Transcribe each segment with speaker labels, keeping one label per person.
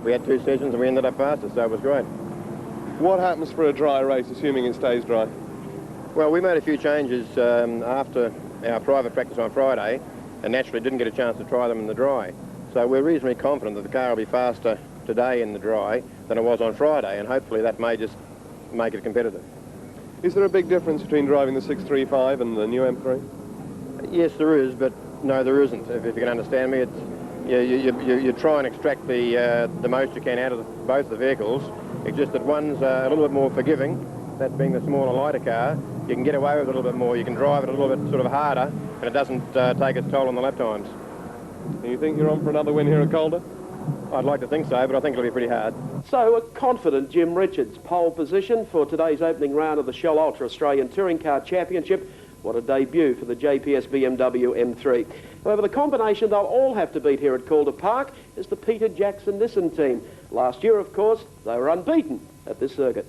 Speaker 1: we had 2 sessions and we ended up faster, so it was great.
Speaker 2: What happens for a dry race, assuming it stays dry?
Speaker 1: Well, we made a few changes after our private practice on Friday, and naturally didn't get a chance to try them in the dry. So we're reasonably confident that the car will be faster today in the dry than it was on Friday, and hopefully that may just make it competitive.
Speaker 2: Is there a big difference between driving the 635 and the new M3?
Speaker 1: Yes, there is, but no, there isn't. If you can understand me, it's you try and extract the most you can out of both the vehicles. It's just that one's a little bit more forgiving, that being the smaller, lighter car. You can get away with it a little bit more. You can drive it a little bit sort of harder, and it doesn't take its toll on the lap times.
Speaker 2: Do you think you're on for another win here at Calder?
Speaker 1: I'd like to think so, but I think it'll be pretty hard.
Speaker 3: So a confident Jim Richards, pole position for today's opening round of the Shell Ultra Australian Touring Car Championship. What a debut for the JPS BMW M3. However, the combination they'll all have to beat here at Calder Park is the Peter Jackson Nissan team. Last year, of course, they were unbeaten at this circuit.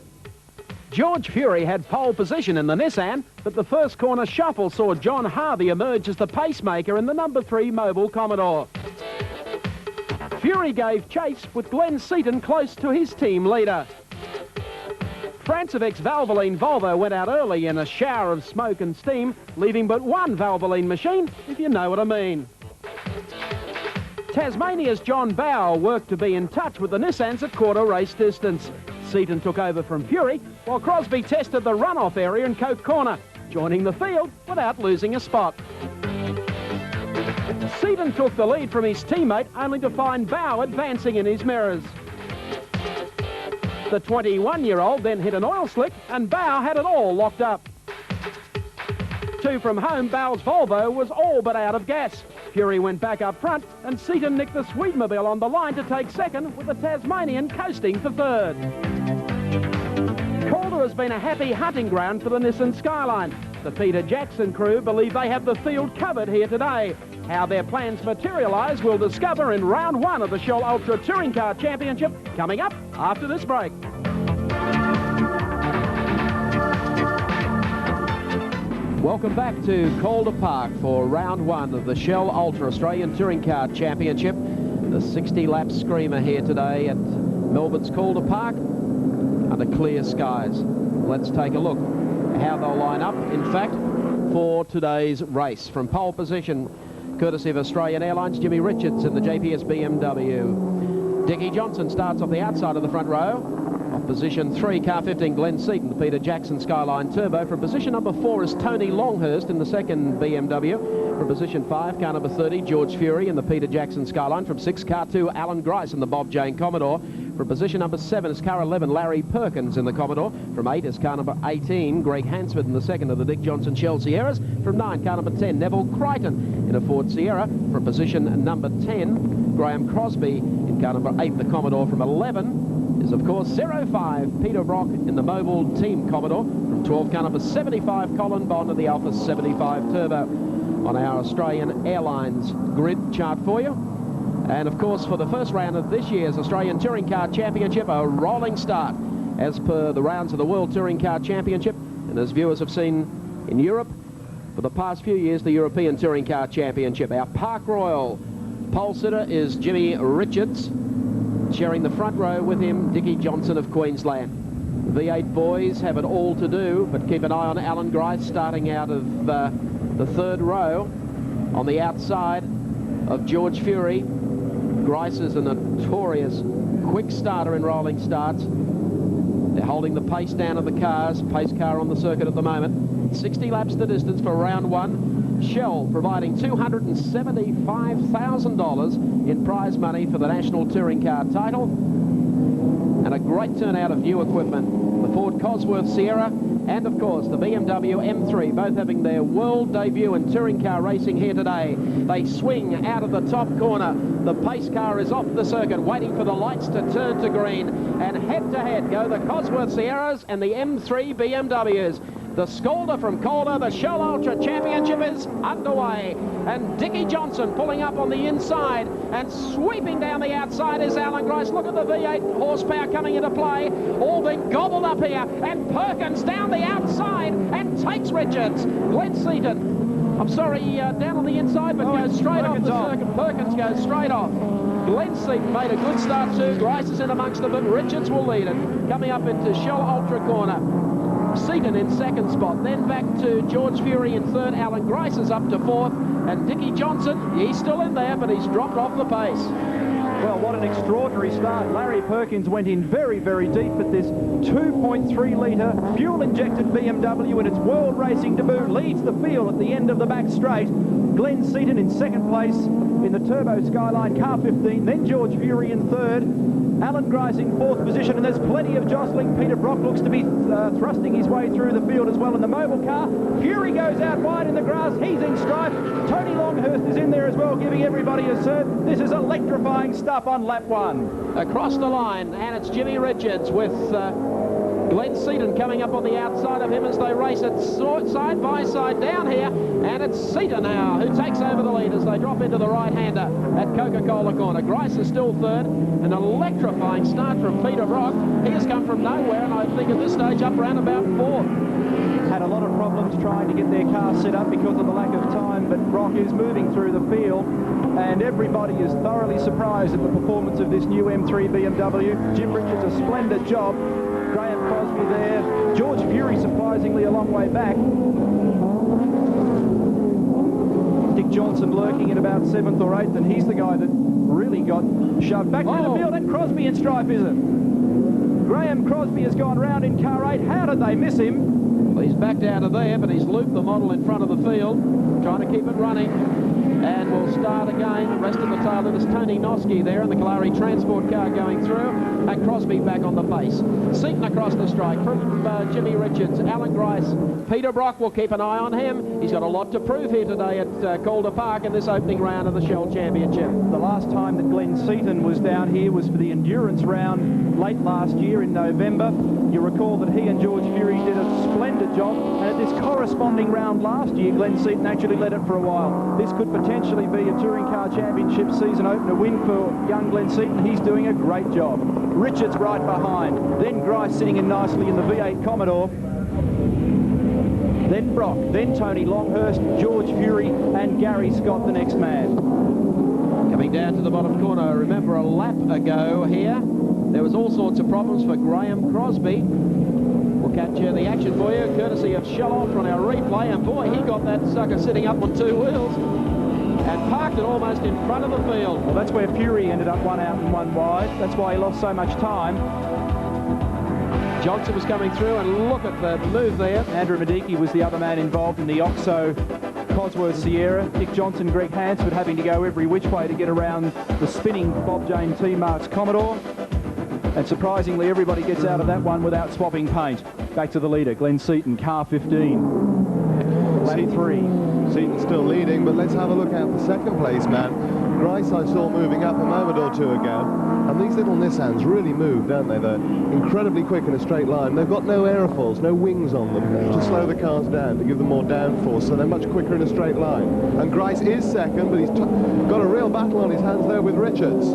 Speaker 4: George Fury had pole position in the Nissan, but the first corner shuffle saw John Harvey emerge as the pacemaker in the number 3 Mobile Commodore. Fury gave chase with Glenn Seton close to his team leader. Francevic's Valvoline Volvo went out early in a shower of smoke and steam, leaving but one Valvoline machine, if you know what I mean. Tasmania's John Bow worked to be in touch with the Nissans at quarter race distance. Seton took over from Fury, while Crosby tested the runoff area in Coke Corner, joining the field without losing a spot. Seton took the lead from his teammate, only to find Bow advancing in his mirrors. The 21-year-old then hit an oil slick, and Bow had it all locked up. 2 from home, Bow's Volvo was all but out of gas. Fury went back up front, and Seton nicked the Swedemobile on the line to take second, with the Tasmanian coasting for third. Calder has been a happy hunting ground for the Nissan Skyline. The Peter Jackson crew believe they have the field covered here today. How their plans materialise, we'll discover in round 1 of the Shell Ultra Touring Car Championship, coming up after this break. Welcome back to Calder Park for round 1 of the Shell Ultra Australian Touring Car Championship. The 60-lap screamer here today at Melbourne's Calder Park under clear skies. Let's take a look how they'll line up, in fact, for today's race. From pole position, courtesy of Australian Airlines, Jimmy Richards in the JPS BMW. Dickie Johnson starts off the outside of the front row. Off position 3, car 15, Glenn Seton, the Peter Jackson Skyline Turbo. From position number 4 is Tony Longhurst in the second BMW. From position 5, car number 30, George Fury in the Peter Jackson Skyline. From 6, car 2, Allan Grice in the Bob Jane Commodore. From position number 7 is car 11, Larry Perkins in the Commodore. From 8 is car number 18, Greg Hansford in the second of the Dick Johnson Shell Sierras. From 9, car number 10, Neville Crichton in a Ford Sierra. From position number 10, Graeme Crosby in car number 8, the Commodore. From 11 is, of course, 05, Peter Brock in the Mobile Team Commodore. From 12, car number 75, Colin Bond in the Alpha 75 Turbo. On our Australian Airlines grid chart for you. And, of course, for the first round of this year's Australian Touring Car Championship, a rolling start as per the rounds of the World Touring Car Championship. And as viewers have seen in Europe, for the past few years, the European Touring Car Championship. Our Park Royal pole sitter is Jimmy Richards. Sharing the front row with him, Dickie Johnson of Queensland. The V8 boys have it all to do, but keep an eye on Allan Grice starting out of the third row on the outside of George Fury. Grice is a notorious quick starter in rolling starts. They're holding the pace down of the cars, pace car on the circuit at the moment. 60 laps the distance for round 1. Shell providing $275,000 in prize money for the National Touring Car title. And a great turnout of new equipment. The Ford Cosworth Sierra and, of course, the BMW M3, both having their world debut in touring car racing here today. They swing out of the top corner. The pace car is off the circuit, waiting for the lights to turn to green. And head-to-head go the Cosworth Sierras and the M3 BMWs. The Scalder from Calder, the Shell Ultra Championship is underway. And Dickie Johnson pulling up on the inside and sweeping down the outside is Allan Grice. Look at the V8 horsepower coming into play. All being gobbled up here. And Perkins down the outside and takes Richards. Glenn Seton I'm sorry, down on the inside, but goes straight off the circuit. Perkins goes straight off. Glenn Seton made a good start too. Grice is in amongst them, but Richards will lead it. Coming up into Shell Ultra corner. Seton in second spot, then back to George Fury in third. Allan Grice is up to fourth, and Dickie Johnson, he's still in there, but he's dropped off the pace.
Speaker 5: Well, what an extraordinary start. Larry Perkins went in very, very deep at this 2.3-litre fuel-injected BMW in its world racing debut. Leads the field at the end of the back straight. Glenn Seton in second place in the Turbo Skyline Car 15. Then George Fury in third. Allan Grice in fourth position, and there's plenty of jostling. Peter Brock looks to be thrusting his way through the field as well in the mobile car. Fury goes out wide in the grass. He's in strife. Tony Longhurst is in there as well, giving everybody a serve. This is electrifying stuff on lap one.
Speaker 4: Across the line, and it's Jimmy Richards with Glenn Seton coming up on the outside of him as they race it side by side down here, and it's Seton now who takes over the lead as they drop into the right-hander at Coca-Cola corner. Grice is still third. An electrifying start from Peter Brock. He has come from nowhere, and I think at this stage up round about fourth.
Speaker 5: Had a lot of problems trying to get their car set up because of the lack of time, but Brock is moving through the field, and everybody is thoroughly surprised at the performance of this new M3 BMW. Jim Richards, a splendid job. Graeme Crosby there. George Fury, surprisingly, a long way back. Dick Johnson lurking at about 7th or 8th, and he's the guy that really got shoved back through the field. And Crosby in strife, is it? Graeme Crosby has gone round in car 8. How did they miss him?
Speaker 4: Well, he's backed out of there, but he's looped the model in front of the field, trying to keep it running. And we'll start again. The rest of the tail, there's Tony Noski there in the Kalari transport car going through, and Crosby back on the pace. Seton across the strike from Jimmy Richards, Allan Grice. Peter Brock will keep an eye on him. He's got a lot to prove here today at Calder Park in this opening round of the Shell Championship.
Speaker 5: The last time that Glenn Seton was down here was for the endurance round late last year in November. You recall that he and George Fury did a splendid job, and at this corresponding round last year, Glenn Seton actually led it for a while. This could potentially be a Touring Car Championship season opener win for young Glenn Seton. He's doing a great job. Richards right behind, then Grice sitting in nicely in the V8 Commodore. Then Brock, then Tony Longhurst, George Fury, and Gary Scott, the next man.
Speaker 4: Coming down to the bottom corner, remember a lap ago here, there was all sorts of problems for Graeme Crosby. We'll capture the action for you, courtesy of Shell Ultra on our replay, and boy, he got that sucker sitting up on two wheels and parked it almost in front of the field.
Speaker 5: Well, that's where Fury ended up one out and one wide. That's why he lost so much time.
Speaker 4: Johnson was coming through, and look at the move there.
Speaker 5: Andrew Miedecke was the other man involved in the Oxo Cosworth Sierra. Dick Johnson, Greg Hansford having to go every which way to get around the spinning Bob Jane T-Marks Commodore. And surprisingly, everybody gets out of that one without swapping paint. Back to the leader, Glenn Seton, car 15. Lap 3.
Speaker 2: Seton's still leading, but let's have a look at the second place man. Grice I saw moving up a moment or two ago. And these little Nissans really move, don't they? They're incredibly quick in a straight line. They've got no aerofoils, no wings on them to slow the cars down, to give them more downforce, so they're much quicker in a straight line. And Grice is second, but he's got a real battle on his hands there with Richards.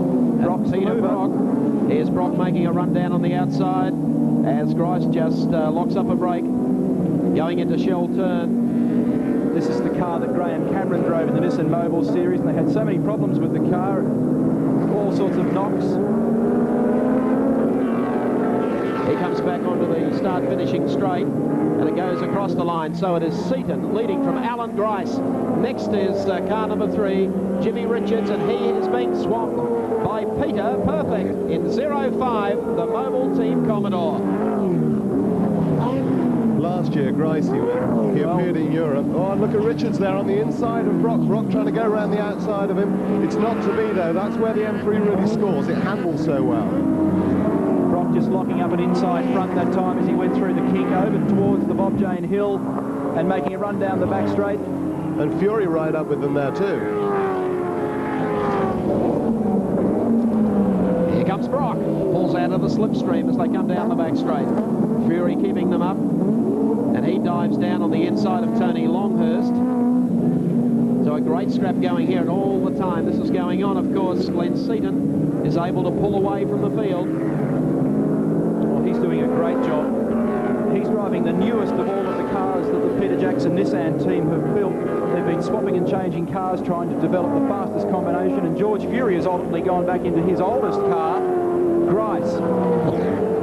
Speaker 4: Peter Brock. Here's Brock making a run down on the outside as Grice just locks up a brake, going into Shell turn.
Speaker 5: This is the car that Graham Cameron drove in the Nissan Mobile Series, and they had so many problems with the car, all sorts of knocks.
Speaker 4: He comes back onto the start-finishing straight, and it goes across the line. So it is Seton leading from Allan Grice. Next is car number 3, Jimmy Richards, and he is being swamped by Peter Perfect in 05, the Mobile Team Commodore.
Speaker 2: Last year, Grice, he appeared in Europe. Oh, and look at Richards there on the inside of Brock. Brock trying to go around the outside of him. It's not to be, though. That's where the M3 really scores. It handles so well.
Speaker 5: Brock just locking up an inside front that time as he went through the King over towards the Bob Jane Hill and making a run down the back straight.
Speaker 2: And Fury right up with them there, too.
Speaker 4: Here comes Brock. Pulls out of the slipstream as they come down the back straight. Fury keeping them up. And he dives down on the inside of Tony Longhurst. So a great scrap going here, and all the time this is going on, of course, Glenn Seton is able to pull away from the field.
Speaker 5: Well, he's doing a great job. He's driving the newest of all of the cars that the Peter Jackson Nissan team have built. They've been swapping and changing cars, trying to develop the fastest combination, and George Fury has ultimately gone back into his oldest car, Grice.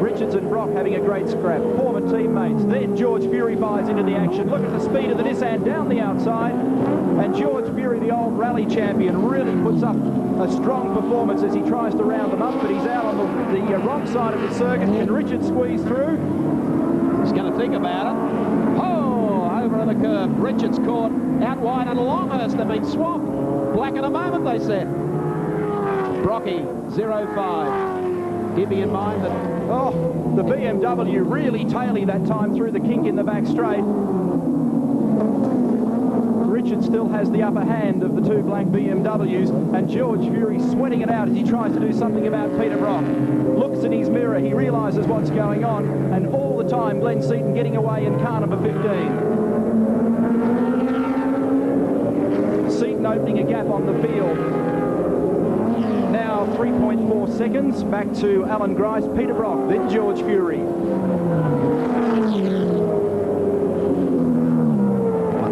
Speaker 5: Richards and Brock having a great scrap, former teammates. Then George Fury buys into the action. Look at the speed of the Nissan down the outside, and George Fury, the old rally champion, really puts up a strong performance as he tries to round them up, but he's out on the wrong side of the circuit. Can Richards squeeze through?
Speaker 4: He's going to think about it. Oh, over the curve. Richards caught out wide, and Longhurst have been swamped. Black in a moment, they said. Brocky, 0-5. Keeping in mind that...
Speaker 5: Oh, the BMW really taily that time through the kink in the back straight. Richard still has the upper hand of the two black BMWs, and George Fury sweating it out as he tries to do something about Peter Brock. Looks in his mirror, he realises what's going on, and all the time Glenn Seton getting away in car number 15. Seton opening a gap on the field. Now 3.4 seconds, back to Allan Grice, Peter Brock, then George Fury.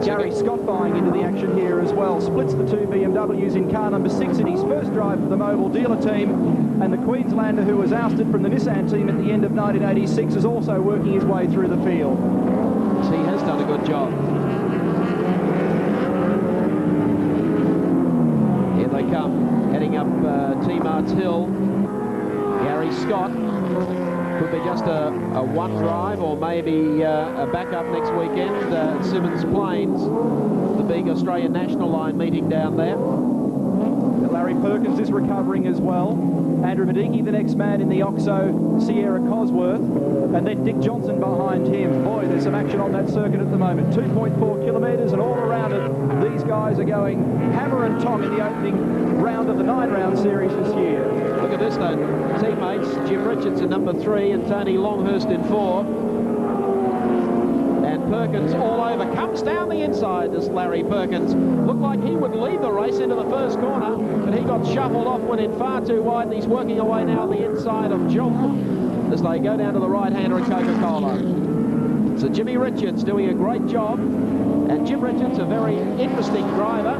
Speaker 5: Gary Scott buying into the action here as well. Splits the two BMWs in car number 6 in his first drive for the Mobile dealer team. And the Queenslander, who was ousted from the Nissan team at the end of 1986, is also working his way through the field.
Speaker 4: He has done a good job. Here they come, heading up T Mart's Hill. Gary Scott. Could be just a one drive, or maybe a backup next weekend at Simmons Plains, the big Australian national line meeting down there.
Speaker 5: Larry Perkins is recovering as well. Andrew Miedecke, the next man in the Oxo Sierra Cosworth, and then Dick Johnson behind him. Boy, there's some action on that circuit at the moment. 2.4 kilometres, and all around it, these guys are going hammer and tong in the opening round of the 9-round series this year.
Speaker 4: Look at this though, teammates, Jim Richards in number 3 and Tony Longhurst in 4. And Perkins all over, comes down the inside, this Larry Perkins. Looked like he would lead the race into the first corner, but he got shuffled off, went in far too wide, and he's working away now on the inside of John as they go down to the right-hander at Coca-Cola. So Jimmy Richards doing a great job, and Jim Richards, a very interesting driver,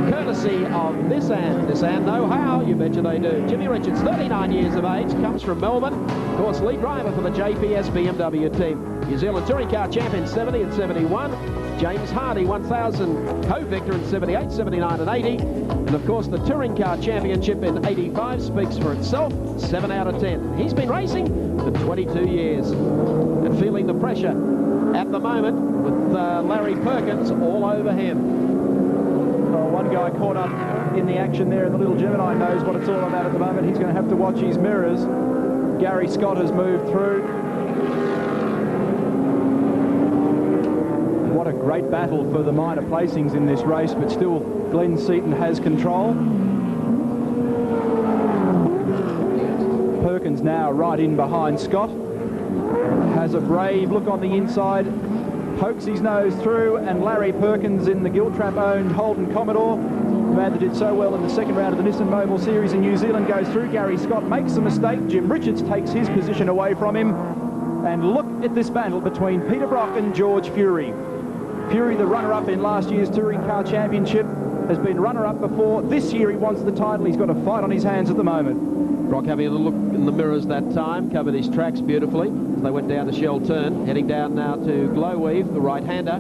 Speaker 4: courtesy of Nissan. Nissan know how, you betcha they do. Jimmy Richards, 39 years of age, comes from Melbourne. Of course, lead driver for the JPS BMW team. New Zealand Touring Car Champion 70 and 71. James Hardy, 1000 co-victor in 78, 79 and 80. And of course, the Touring Car Championship in 85 speaks for itself, 7 out of 10. He's been racing for 22 years and feeling the pressure at the moment with Larry Perkins all over him.
Speaker 5: Well, one guy caught up in the action there, and the little Gemini knows what it's all about at the moment. He's going to have to watch his mirrors. Gary Scott has moved through. What a great battle for the minor placings in this race, but still Glenn Seton has control. Perkins now right in behind Scott. Has a brave look on the inside. Pokes his nose through, and Larry Perkins in the Giltrap-owned Holden Commodore, the man that did so well in the second round of the Nissan Mobile Series in New Zealand, goes through. Gary Scott makes a mistake. Jim Richards takes his position away from him. And look at this battle between Peter Brock and George Fury. Fury, the runner-up in last year's Touring Car Championship, has been runner-up before. This year he wants the title. He's got a fight on his hands at the moment.
Speaker 4: Brock having a look in the mirrors that time, covered his tracks beautifully as they went down the Shell Turn, heading down now to Glowweave, the right-hander.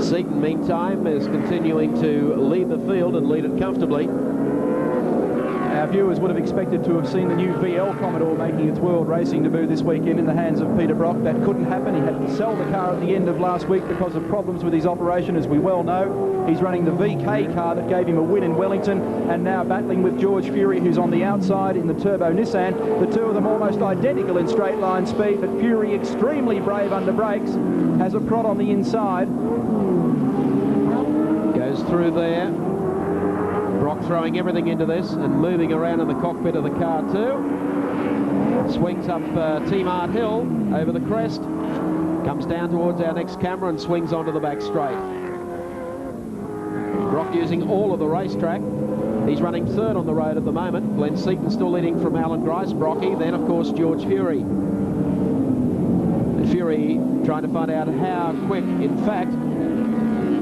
Speaker 4: Seton, meantime, is continuing to lead the field and lead it comfortably.
Speaker 5: Our viewers would have expected to have seen the new VL Commodore making its world racing debut this weekend in the hands of Peter Brock. That couldn't happen. He had to sell the car at the end of last week because of problems with his operation, as we well know. He's running the VK car that gave him a win in Wellington, and now battling with George Fury, who's on the outside in the Turbo Nissan. The two of them almost identical in straight line speed, but Fury extremely brave under brakes, has a prod on the inside.
Speaker 4: Goes through there. Brock throwing everything into this and moving around in the cockpit of the car too. Swings up T Mart Hill over the crest. Comes down towards our next camera and swings onto the back straight. Brock using all of the racetrack. He's running third on the road at the moment. Glenn Seton still leading from Allan Grice, Brocky, then of course George Fury. And Fury trying to find out how quick, in fact,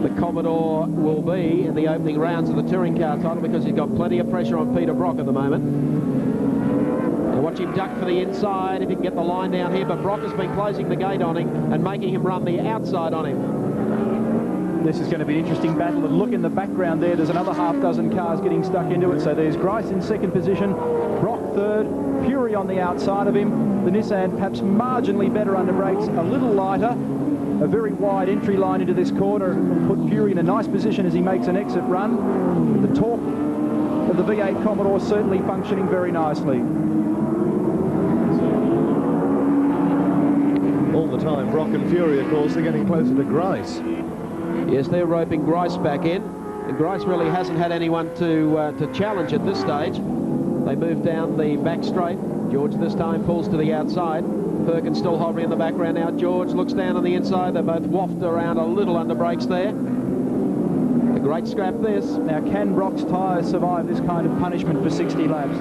Speaker 4: the Commodore will be in the opening rounds of the touring car title, because he's got plenty of pressure on Peter Brock at the moment. And watch him duck for the inside if he can get the line down here, but Brock has been closing the gate on him and making him run the outside on him.
Speaker 5: This is going to be an interesting battle. And look in the background there, there's another half dozen cars getting stuck into it. So there's Grice in second position, Brock third, Fury on the outside of him. The Nissan perhaps marginally better under brakes, a little lighter. A very wide entry line into this corner will put Fury in a nice position as he makes an exit run. The torque of the V8 Commodore certainly functioning very nicely.
Speaker 2: All the time, Brock and Fury, of course, are getting closer to Grice.
Speaker 4: Yes, they're roping Grice back in. And Grice really hasn't had anyone to challenge at this stage. They move down the back straight. George this time pulls to the outside. Perkins still hovering in the background now. George looks down on the inside. They both waft around a little under brakes there. A great scrap this.
Speaker 5: Now, can Brock's tyres survive this kind of punishment for 60 laps?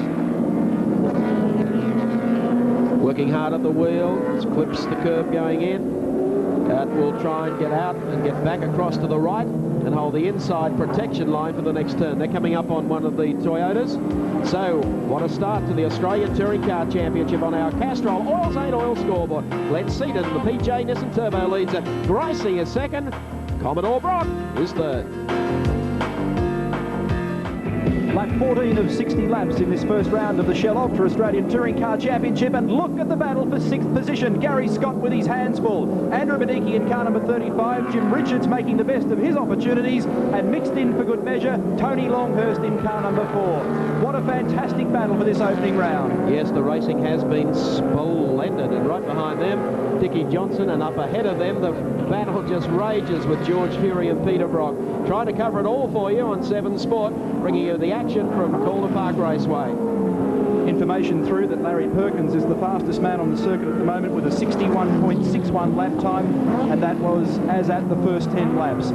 Speaker 4: Working hard at the wheel. Clips the curb going in. That will try and get out and get back across to the right and hold the inside protection line for the next turn. They're coming up on one of the Toyotas. So, what a start to the Australian Touring Car Championship on our Castrol Oils 8 Oil scoreboard. Glenn Seton, the PJ Nissan Turbo leads it. Grice is second. Commodore Brock is third.
Speaker 5: Lap 14 of 60 laps in this first round of the Shell Ultra Australian Touring Car Championship, and look at the battle for 6th position. Gary Scott with his hands full. Andrew Miedecke in car number 35. Jim Richards making the best of his opportunities, and mixed in for good measure, Tony Longhurst in car number 4. What a fantastic battle for this opening round.
Speaker 4: Yes, the racing has been splendid, and right behind them, Dickie Johnson, and up ahead of them, the battle just rages with George Fury and Peter Brock. Trying to cover it all for you on 7 Sport, bringing you the action from Calder Park Raceway.
Speaker 5: Information through that Larry Perkins is the fastest man on the circuit at the moment with a 61.61 lap time, and that was as at the first 10 laps.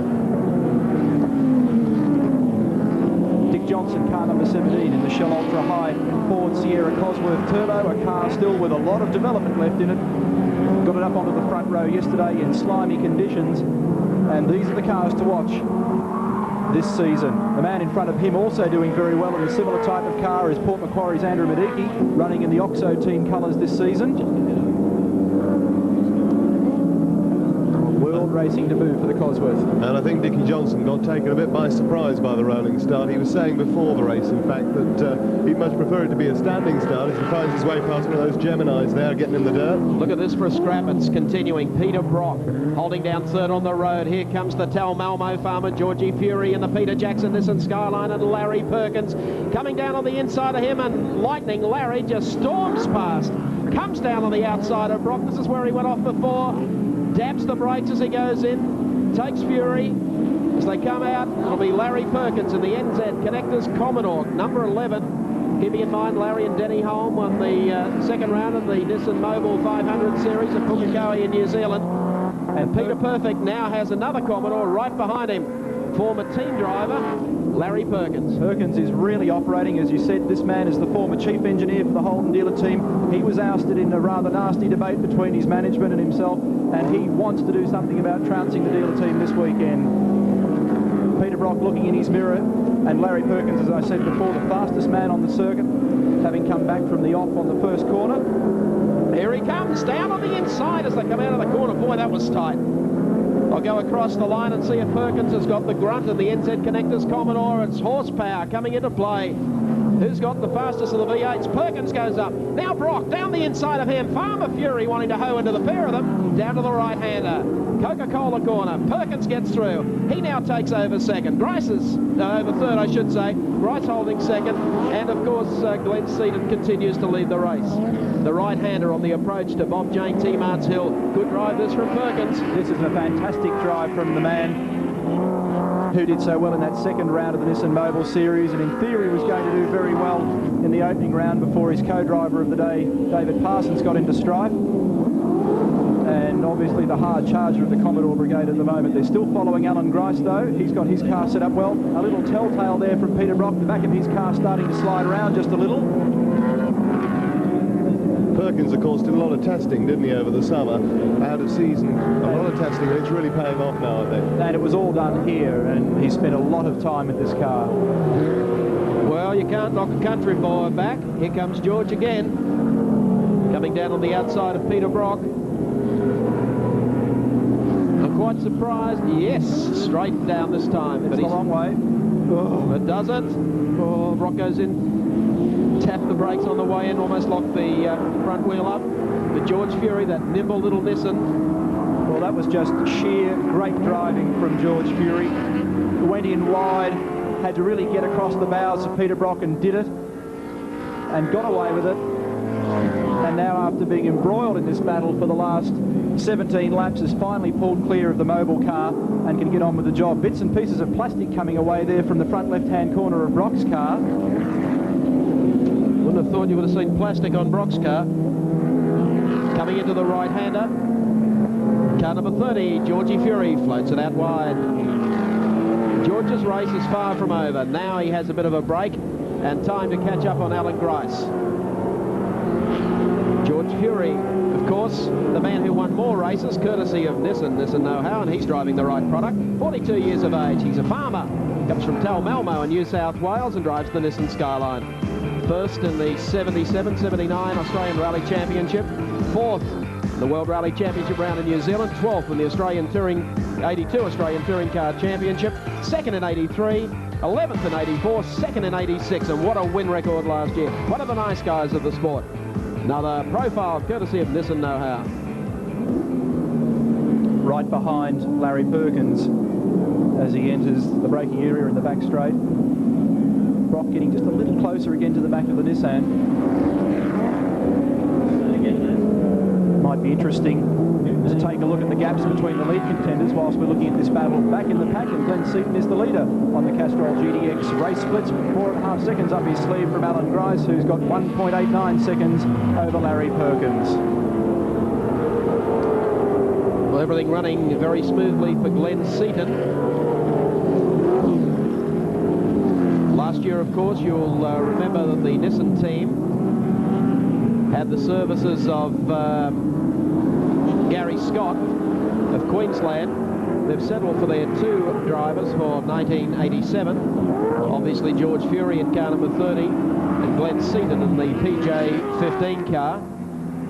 Speaker 5: Dick Johnson, car number 17 in the Shell Ultra High Ford Sierra Cosworth Turbo, a car still with a lot of development left in it. Got it up onto the front row yesterday in slimy conditions, and these are the cars to watch this season. The man in front of him also doing very well in a similar type of car is Port Macquarie's Andrew Miedecke, running in the Oxo team colours this season. World racing debut for the Cosworth.
Speaker 2: And I think Dickie Johnson got taken a bit by surprise by the rolling start. He was saying before the race, in fact, that he'd much prefer it to be a standing start as he finds his way past one of those Geminis there, getting in the dirt.
Speaker 4: Look at this for a scrap. It's continuing. Peter Brock holding down third on the road. Here comes the Tal Malmo farmer, Georgie Fury, and the Peter Jackson Nissan Skyline, and Larry Perkins coming down on the inside of him, and Lightning Larry just storms past. Comes down on the outside of Brock. This is where he went off before. Dabs the brakes as he goes in. Takes Fury. As they come out, it'll be Larry Perkins in the NZ Connectors Commodore, number 11. Keeping in mind Larry and Denny Holm on the second round of the Nissan Mobile 500 series at Pukekohe in New Zealand. And Peter Perfect now has another Commodore right behind him. Former team driver, Larry Perkins.
Speaker 5: Perkins is really operating. As you said, this man is the former chief engineer for the Holden dealer team. He was ousted in a rather nasty debate between his management and himself, and he wants to do something about trouncing the dealer team this weekend. Peter Brock looking in his mirror, and Larry Perkins, as I said before, the fastest man on the circuit, having come back from the off on the first corner.
Speaker 4: Here he comes, down on the inside as they come out of the corner. Boy, that was tight. I'll go across the line and see if Perkins has got the grunt of the NZ Connectors Commodore. It's horsepower coming into play. Who's got the fastest of the V8s? Perkins goes up. Now Brock down the inside of him. Farmer Fury wanting to hoe into the pair of them. Down to the right-hander. Coca-Cola corner. Perkins gets through. He now takes over second. Grice is over third, I should say. Grice holding second. And, of course, Glenn Seton continues to lead the race. The right-hander on the approach to Bob Jane T-Mart's Hill. Good drive this from Perkins.
Speaker 5: This is a fantastic drive from the man who did so well in that second round of the Nissan Mobile Series, and in theory was going to do very well in the opening round before his co-driver of the day, David Parsons, got into strife. And obviously the hard charger of the Commodore Brigade at the moment. They're still following Allan Grice though. He's got his car set up well. A little telltale there from Peter Brock. The back of his car starting to slide around just a little.
Speaker 2: Perkins, of course, did a lot of testing, didn't he, over the summer, out of season, a lot of testing, and it's really paying off now, I think.
Speaker 5: And it was all done here, and he spent a lot of time in this car.
Speaker 4: Well, you can't knock a country boy back. Here comes George again, coming down on the outside of Peter Brock. I'm quite surprised. Yes, straight down this time.
Speaker 5: It's a long way.
Speaker 4: Oh, it doesn't. Oh, Brock goes in, tap the brakes on the way in, almost lock the front wheel up. But George Fury, that nimble little Nissan.
Speaker 5: Well, that was just sheer great driving from George Fury. Went in wide, had to really get across the bows of Peter Brock and did it, and got away with it. And now, after being embroiled in this battle for the last 17 laps, has finally pulled clear of the mobile car and can get on with the job. Bits and pieces of plastic coming away there from the front left-hand corner of Brock's car.
Speaker 4: Wouldn't have thought you would have seen plastic on Brock's car. Coming into the right-hander. Car number 30, Georgie Fury, floats it out wide. George's race is far from over. Now he has a bit of a break and time to catch up on Allan Grice. George Fury, of course, the man who won more races, courtesy of Nissan know-how, and he's driving the right product. 42 years of age. He's a farmer. Comes from Talmalmo in New South Wales and drives the Nissan Skyline. First in the 77-79 Australian Rally Championship. Fourth in the World Rally Championship round in New Zealand. 12th in the Australian Touring 82 Australian Touring Car Championship. Second in 83. 11th in 84. Second in 86. And what a win record last year. One of the nice guys of the sport. Another profile courtesy of Nissan know-how.
Speaker 5: Right behind Larry Perkins as he enters the braking area in the back straight. Brock getting just a little closer again to the back of the Nissan. Might be interesting to take a look at the gaps between the lead contenders whilst we're looking at this battle back in the pack, and Glenn Seton is the leader on the Castrol GDX. Race splits 4.5 seconds up his sleeve from Allan Grice, who's got 1.89 seconds over Larry Perkins.
Speaker 4: Well, everything running very smoothly for Glenn Seton. Last year, of course, you'll remember that the Nissan team had the services of Gary Scott of Queensland. They've settled for their two drivers for 1987. Obviously George Fury in car number 30 and Glenn Seton in the PJ15 car.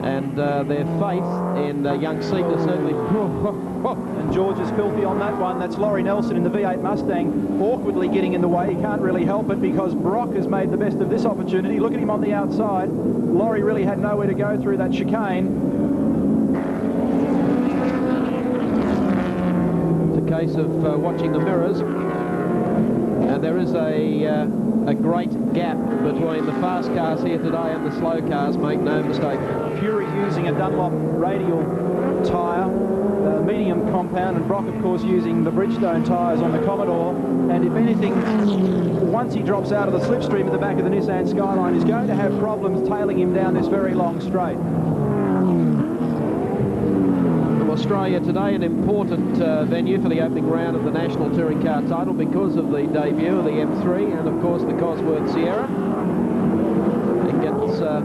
Speaker 4: And their faith in young Seton is certainly...
Speaker 5: And George is filthy on that one. That's Laurie Nelson in the V8 Mustang, awkwardly getting in the way. He can't really help it because Brock has made the best of this opportunity. Look at him on the outside. Laurie really had nowhere to go through that chicane.
Speaker 4: Case of watching the mirrors, and there is a great gap between the fast cars here today and the slow cars, make no mistake.
Speaker 5: Fury using a Dunlop radial tyre, medium compound, and Brock of course using the Bridgestone tyres on the Commodore, and if anything, once he drops out of the slipstream at the back of the Nissan Skyline, he's going to have problems tailing him down this very long straight.
Speaker 4: Australia today, an important venue for the opening round of the National Touring Car title because of the debut of the M3 and of course the Cosworth Sierra. It gets a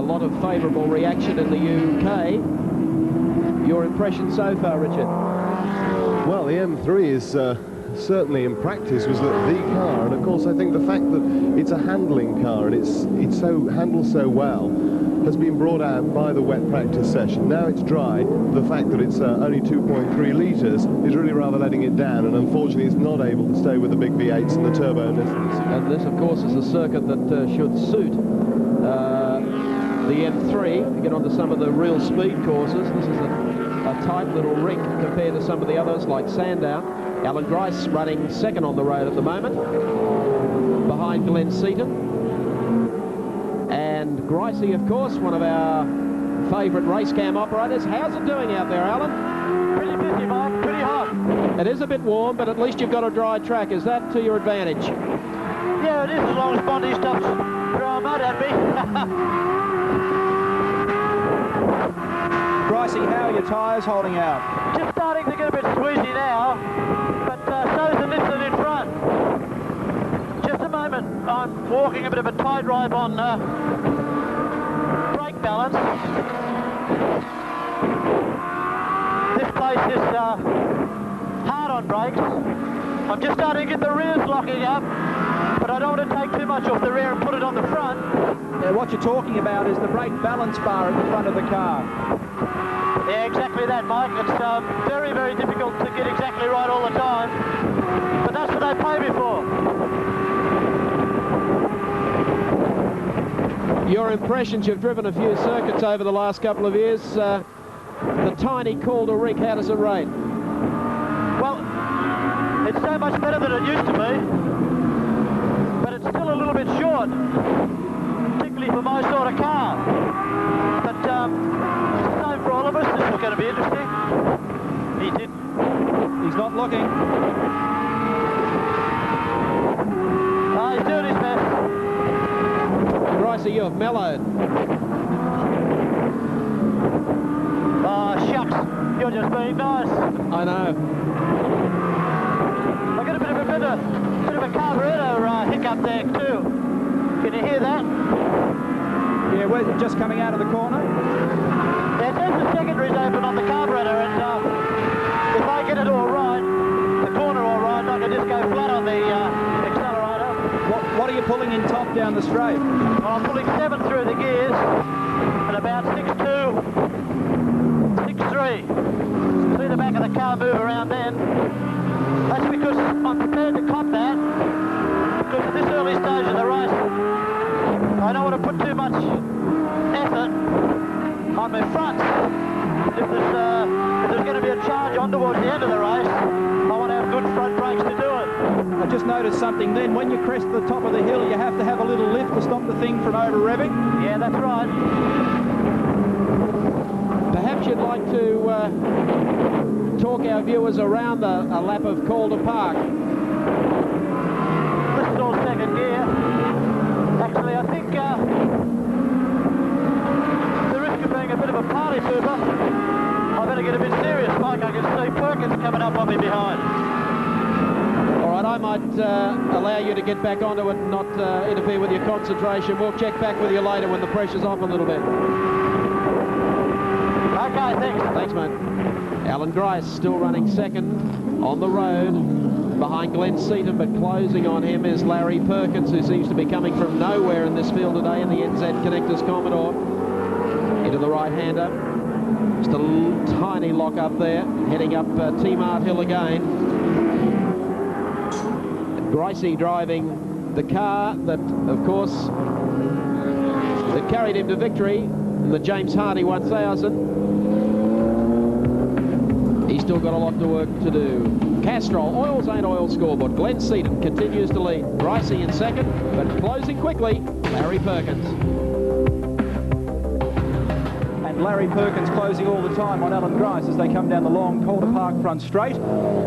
Speaker 4: lot of favourable reaction in the UK. Your impression so far, Richard?
Speaker 2: Well, the M3 is certainly in practice was the car, and of course I think the fact that it's a handling car and it handles so well has been brought out by the wet practice session. Now it's dry. The fact that it's only 2.3 litres is really rather letting it down, and unfortunately it's not able to stay with the big V8s and the turbo Nissans.
Speaker 4: And this, of course, is a circuit that should suit the M3 to get onto some of the real speed courses. This is a tight little rink compared to some of the others like Sandown. Allan Grice running second on the road at the moment, behind Glenn Seton. And Grice, of course, one of our favourite race cam operators. How's it doing out there, Allan?
Speaker 6: Pretty busy, Mark. Pretty hot.
Speaker 4: It is a bit warm, but at least you've got a dry track. Is that to your advantage?
Speaker 6: Yeah, it is, as long as Bondi stops throwing mud at me.
Speaker 5: Gricey, how are your tyres holding out?
Speaker 6: Just starting to get a bit squeezy now, but so's the Nissan in front. Just a moment, I'm walking a bit of a tightrope on brake brake balance. This place is hard on brakes. I'm just starting to get the rears locking up, but I don't want to take too much off the rear and put it on the front.
Speaker 5: Yeah, what you're talking about is the brake balance bar at the front of the car.
Speaker 6: Yeah, exactly that, Mike. It's very, very difficult to get exactly right all the time, but that's what they pay me for.
Speaker 4: Your impressions, you've driven a few circuits over the last couple of years. The tiny Calder rig, how does it rate?
Speaker 6: Well, it's so much better than it used to be, but it's still a little bit short, particularly for my sort of car. But it's the same for all of us. This is going to be interesting.
Speaker 5: He's not looking.
Speaker 6: He's doing his best.
Speaker 4: Grice, you have mellowed.
Speaker 6: Oh, shucks. You're just being nice.
Speaker 4: I know.
Speaker 6: I got a bit of a carburetor hiccup there too. Can you hear that?
Speaker 5: Yeah, we're just coming out of the corner.
Speaker 6: Yeah, there's the secondaries open on the carburetor, and if I get it all right, the corner all right, I can just go flat on the accelerator.
Speaker 5: What are you pulling in top down the straight?
Speaker 6: Well, I'm pulling 7 through the gears and about 6.2, 6.3. See the back of the car move around then. That's because I'm prepared to cop that, because at this early stage of the race, I don't want to put too much effort on my fronts. If there's going to be a charge on towards the end of the race, I want to have good front brakes to do it.
Speaker 5: I just noticed something then. When you crest the top of the hill, you have to have a little lift to stop the thing from over-revving.
Speaker 6: Yeah, that's right.
Speaker 4: Perhaps you'd like to talk our viewers around a lap of Calder Park.
Speaker 6: This is all second gear. Actually, I think the risk of being a bit of a party pooper, I better get a bit serious, Mike. I can see Perkins coming up on me behind.
Speaker 4: All right, I might allow you to get back onto it and not interfere with your concentration. We'll check back with you later when the pressure's off a little bit.
Speaker 6: Okay, thanks.
Speaker 4: Thanks, mate. Allan Grice still running second on the road behind Glenn Seton, but closing on him is Larry Perkins, who seems to be coming from nowhere in this field today in the NZ Connectors Commodore. Into the right-hander. Just a tiny lock up there, heading up T-Mart Hill again. Grice driving the car that, of course, that carried him to victory in the James Hardy 1000. He's still got a lot of work to do. Castrol, Oils Ain't Oil scoreboard. Glenn Seton continues to lead. Grice in second, but closing quickly, Larry Perkins.
Speaker 5: And Larry Perkins closing all the time on Allan Grice as they come down the long Calder Park front straight.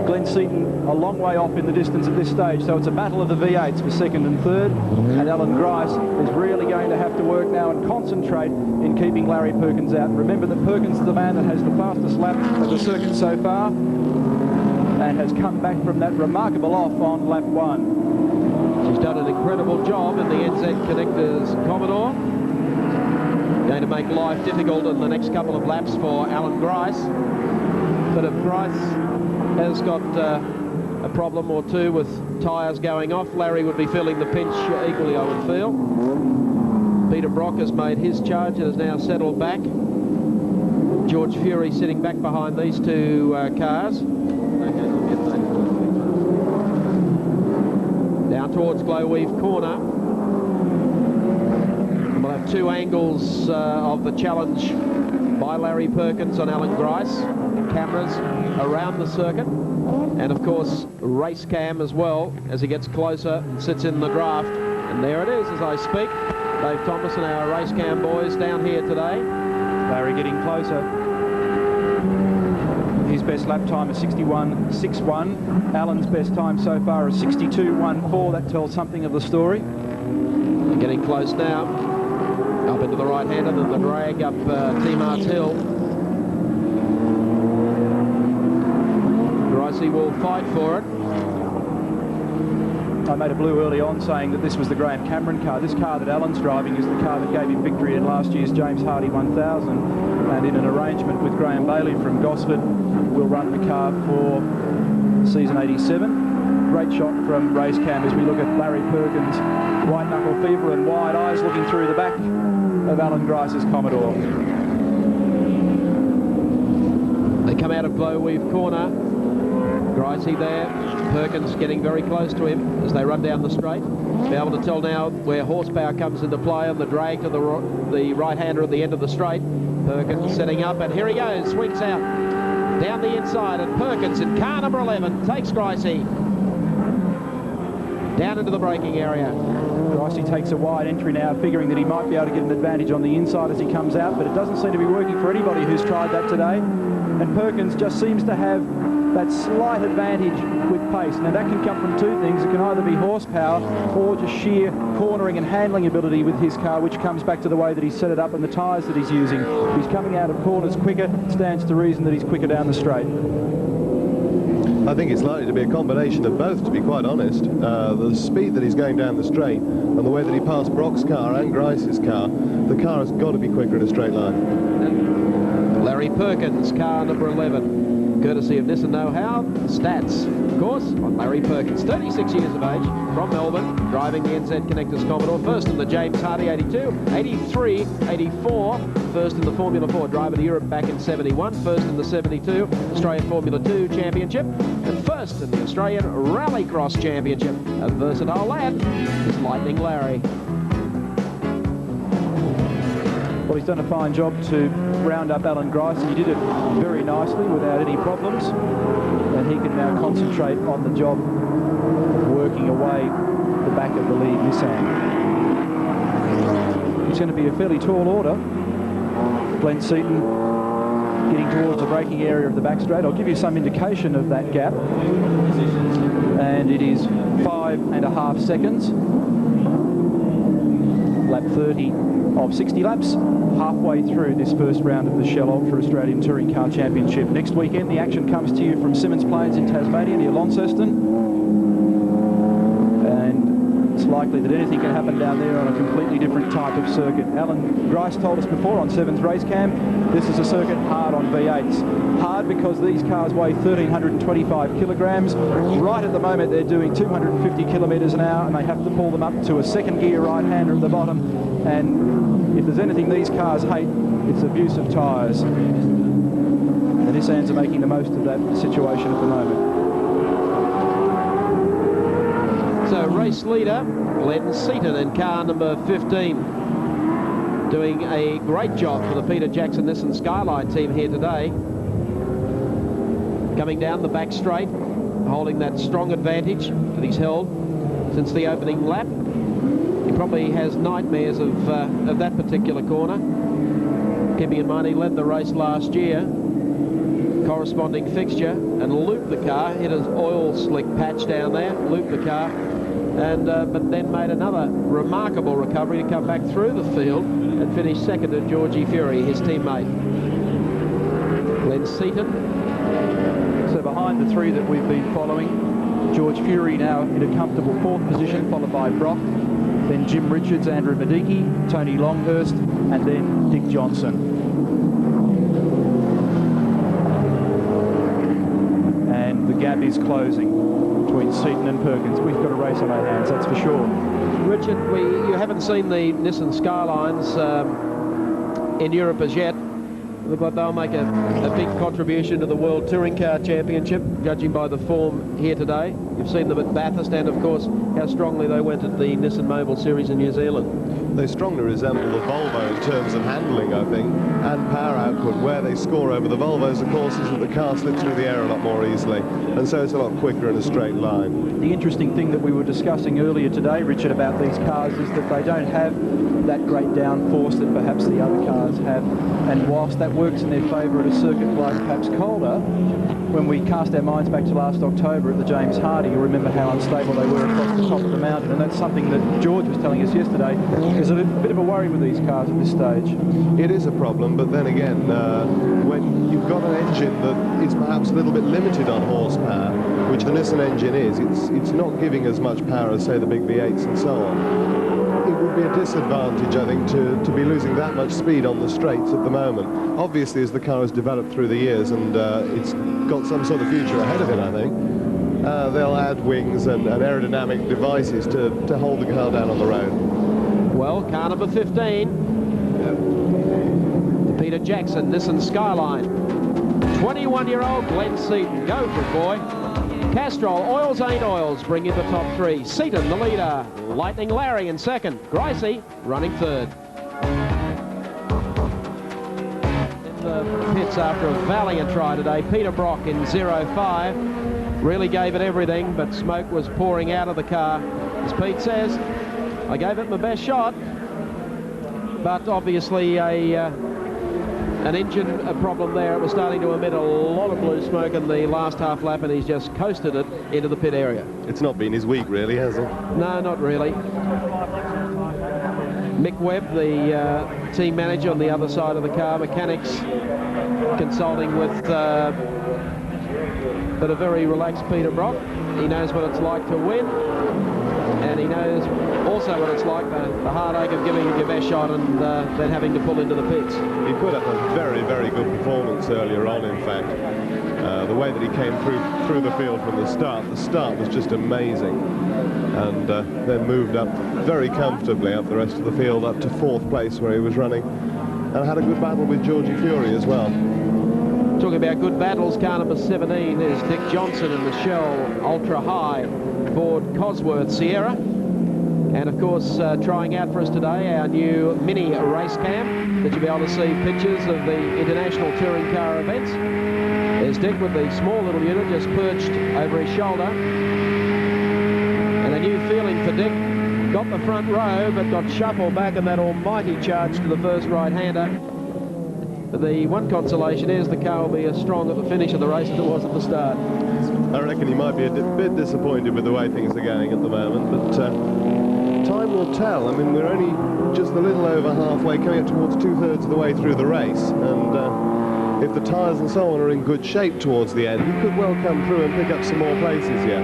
Speaker 5: Glenn Seton a long way off in the distance at this stage, so it's a battle of the V8s for second and third, and Allan Grice is really going to have to work now and concentrate in keeping Larry Perkins out. Remember that Perkins is the man that has the fastest lap of the circuit so far and has come back from that remarkable off on lap 1.
Speaker 4: She's done an incredible job in the NZ Connectors Commodore. Going to make life difficult in the next couple of laps for Allan Grice. But if Grice has got a problem or two with tyres going off, Larry would be feeling the pinch equally, I would feel. Peter Brock has made his charge and has now settled back. George Fury sitting back behind these two cars. Down towards Glowweave Corner. We'll have two angles of the challenge by Larry Perkins on Allan Grice. Cameras around the circuit. And of course, race cam as well as he gets closer and sits in the draft. And there it is as I speak. Dave Thomas and our race cam boys down here today.
Speaker 5: Larry getting closer. His best lap time is 61.61. Allan's best time so far is 62.14. That tells something of the story.
Speaker 4: Getting close now. Up into the right-hander, then the drag up T-Mart's Hill. Grice will fight for it.
Speaker 5: I made a blue early on saying that this was the Graham Cameron car. This car that Allan's driving is the car that gave him victory in last year's James Hardy 1000, and in an arrangement with Graham Bailey from Gosford, will run the car for season 87. Great shot from race cam as we look at Larry Perkins, white knuckle fever and wide eyes looking through the back of Allan Grice's Commodore.
Speaker 4: They come out of Glowweave corner. Grice there, Perkins getting very close to him as they run down the straight. Be able to tell now where horsepower comes into play on the drag to the right-hander at the end of the straight. Perkins setting up, and here he goes, swings out down the inside, and Perkins in car number 11 takes Grice down into the braking area.
Speaker 5: Grice takes a wide entry now, figuring that he might be able to get an advantage on the inside as he comes out, but it doesn't seem to be working for anybody who's tried that today. And Perkins just seems to have that slight advantage with pace. Now that can come from two things. It can either be horsepower or just sheer cornering and handling ability with his car, which comes back to the way that he's set it up and the tyres that he's using. He's coming out of corners quicker, stands to reason that he's quicker down the straight.
Speaker 2: I think it's likely to be a combination of both, to be quite honest. The speed that he's going down the straight and the way that he passed Brock's car and Grice's car, the car has got to be quicker in a straight line.
Speaker 4: Larry Perkins, car number 11, courtesy of Nissan Know-How. Stats, of course, on Larry Perkins, 36 years of age, from Melbourne, driving the NZ Connectors Commodore, first in the James Hardy 82, 83, 84, first in the Formula 4 Driver to Europe back in 71, first in the 72 Australian Formula 2 Championship, and first in the Australian Rallycross Championship. A versatile lad is Lightning Larry.
Speaker 5: Well, he's done a fine job to round up Allan Grice, and he did it very nicely without any problems. And he can now concentrate on the job of working away the back of the lead Nissan. It's going to be a fairly tall order. Glenn Seton getting towards the braking area of the back straight. I'll give you some indication of that gap. And it is 5.5 seconds. Lap 30 of 60 laps, halfway through this first round of the Shell Ultra Australian Touring Car Championship. Next weekend, the action comes to you from Symonds Plains in Tasmania near Launceston. And it's likely that anything can happen down there on a completely different type of circuit. Allan Grice told us before on Seven's race cam, this is a circuit hard on V8s. Hard because these cars weigh 1,325 kilograms. Right at the moment, they're doing 250 kilometres an hour, and they have to pull them up to a second gear right-hander at the bottom. And if there's anything these cars hate, it's abuse of tyres. The Nissans are making the most of that situation at the moment.
Speaker 4: So race leader, Glenn Seton in car number 15. Doing a great job for the Peter Jackson Nissan Skyline team here today. Coming down the back straight, holding that strong advantage that he's held since the opening lap. He probably has nightmares of that particular corner. Keeping in mind he led the race last year, corresponding fixture, and looped the car, hit his oil slick patch down there, looped the car, and but then made another remarkable recovery to come back through the field and finish second to Georgie Fury, his teammate. Glenn Seton.
Speaker 5: So behind the three that we've been following, George Fury now in a comfortable fourth position, followed by Brock, then Jim Richards, Andrew Miedecke, Tony Longhurst, and then Dick Johnson. And the gap is closing between Seton and Perkins. We've got a race on our hands, that's for sure.
Speaker 4: Richard, you haven't seen the Nissan Skylines in Europe as yet. Look like they'll make a big contribution to the World Touring Car Championship, judging by the form here today. You've seen them at Bathurst, and of course how strongly they went at the Nissan Mobile Series in New Zealand.
Speaker 2: They strongly resemble the Volvo in terms of handling, I think, and power output. Where they score over the Volvos, of course, is that the car slips through the air a lot more easily, and so it's a lot quicker in a straight line.
Speaker 5: The interesting thing that we were discussing earlier today, Richard, about these cars is that they don't have that great downforce that perhaps the other cars have, and whilst that works in their favour at a circuit like perhaps Calder. When we cast our minds back to last October at the James Hardy, you remember how unstable they were across the top of the mountain, and that's something that George was telling us yesterday is a bit of a worry with these cars at this stage.
Speaker 2: It is a problem, but then again, when you've got an engine that is perhaps a little bit limited on horsepower, which the Nissan engine is, it's not giving as much power as, say, the big V8s and so on. It would be a disadvantage, I think, to be losing that much speed on the straights at the moment. Obviously, as the car has developed through the years and it's got some sort of future ahead of it, I think, they'll add wings and aerodynamic devices to hold the car down on the road.
Speaker 4: Well, car number 15. Peter Jackson, Nissan Skyline. 21-year-old Glenn Seton. Go for it, boy. Castrol, Oils Ain't Oils, bring in the top three. Seton, the leader. Lightning Larry in second. Grice running third. In the pits after a valiant try today, Peter Brock in 0.5. Really gave it everything, but smoke was pouring out of the car. As Pete says, I gave it my best shot, but obviously an engine problem there. It was starting to emit a lot of blue smoke in the last half lap, and he's just coasted it into the pit area.
Speaker 2: It's not been his week, really, has it?
Speaker 4: No, not really. Mick Webb, the team manager on the other side of the car, mechanics consulting with but a very relaxed Peter Brock. He knows what it's like to win, and he knows also what it's like, the heartache of giving it your best shot and then having to pull into the pits.
Speaker 2: He put up a very, very good performance earlier on, in fact. The way that he came through the field from the start was just amazing. And then moved up very comfortably up the rest of the field, up to 4th place where he was running. And had a good battle with Georgie Fury as well.
Speaker 4: Talking about good battles, car number 17 is Dick Johnson in the Shell Ultra High Ford Cosworth Sierra. And of course, trying out for us today, our new mini race cam that you'll be able to see pictures of the international touring car events. There's Dick with the small little unit just perched over his shoulder. And a new feeling for Dick. Got the front row, but got shuffled back in that almighty charge to the first right-hander. The one consolation is the car will be as strong at the finish of the race as it was at the start.
Speaker 2: I reckon he might be a bit disappointed with the way things are going at the moment, but time will tell. I mean, we're only just a little over halfway, coming up towards 2/3 of the way through the race, and if the tyres and so on are in good shape towards the end, he could well come through and pick up some more places yet.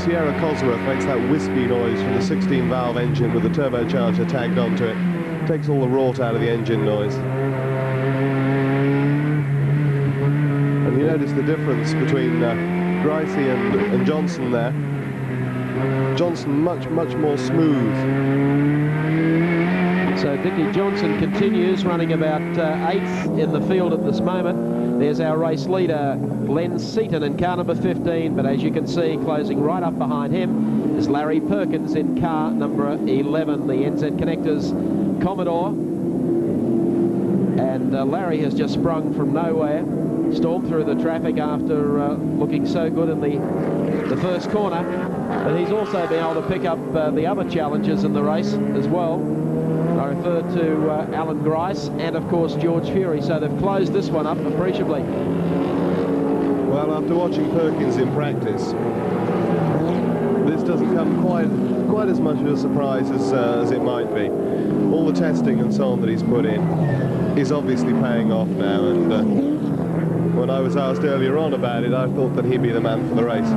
Speaker 2: Sierra Cosworth makes that wispy noise from the 16-valve engine with the turbocharger tagged onto it. Takes all the rort out of the engine noise. And you notice the difference between Grice and Johnson there. Johnson much more smooth.
Speaker 4: So Dickie Johnson continues running about 8th in the field at this moment. There's our race leader, Glenn Seton, in car number 15, but as you can see, closing right up behind him is Larry Perkins in car number 11, the NZ Connectors Commodore. And Larry has just sprung from nowhere, stormed through the traffic after looking so good in the first corner. But he's also been able to pick up the other challenges in the race as well. I refer to Allan Grice and, of course, George Fury. So they've closed this one up appreciably.
Speaker 2: Well, after watching Perkins in practice, this doesn't come quite as much of a surprise as it might be. All the testing and so on that he's put in is obviously paying off now, and when I was asked earlier on about it, I thought that he'd be the man for the race.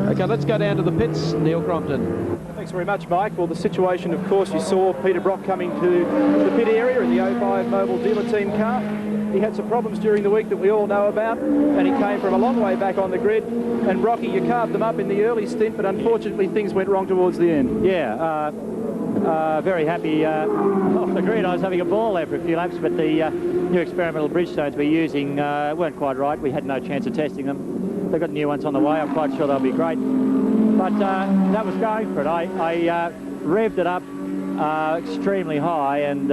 Speaker 4: Okay, let's go down to the pits. Neil Crompton.
Speaker 5: Thanks very much, Mike. Well, the situation, of course, you saw Peter Brock coming to the pit area in the 05 Mobile Dealer Team car. He had some problems during the week that we all know about, and he came from a long way back on the grid. And Brocky, you carved them up in the early stint, but unfortunately things went wrong towards the end.
Speaker 6: Yeah, very happy off the grid. I was having a ball there for a few laps, but the new experimental Bridgestones we're using weren't quite right. We had no chance of testing them. They've got new ones on the way. I'm quite sure they'll be great. But that was going for it. I revved it up extremely high, and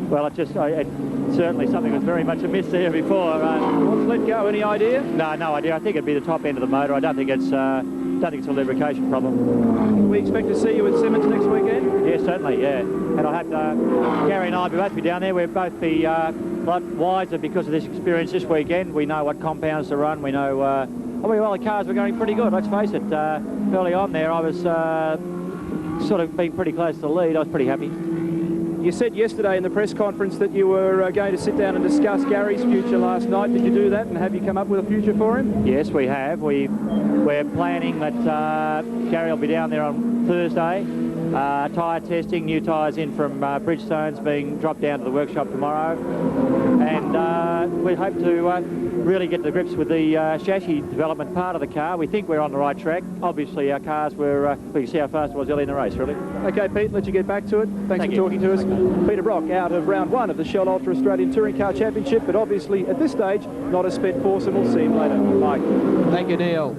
Speaker 6: well, it's certainly something was very much amiss there before.
Speaker 5: What's let go? Any idea?
Speaker 6: No idea. I think it'd be the top end of the motor. I don't think it's
Speaker 7: don't think it's a lubrication problem.
Speaker 5: We expect to see you at Simmons next weekend?
Speaker 7: Yeah, certainly, yeah. And I hope Gary and I will both be down there. We'll both be a lot wiser because of this experience this weekend. We know what compounds to run. We know, well, the cars were going pretty good, let's face it. Early on there, I was sort of being pretty close to the lead. I was pretty happy.
Speaker 5: You said yesterday in the press conference that you were going to sit down and discuss Gary's future last night. Did you do that, and have you come up with a future for him?
Speaker 7: Yes, we have. We're planning that Gary will be down there on Thursday. Tyre testing, new tyres in from Bridgestone's being dropped down to the workshop tomorrow. And we hope to really get to grips with the chassis development part of the car. We think we're on the right track. Obviously, our cars were, we can see how fast it was early in the race, really.
Speaker 5: OK, Pete, let you get back to it. Thanks for talking to us. Peter Brock out of round one of the Shell Ultra Australian Touring Car Championship, but obviously at this stage, not a spent force, and we'll see him later. Mike.
Speaker 4: Thank you, Neil.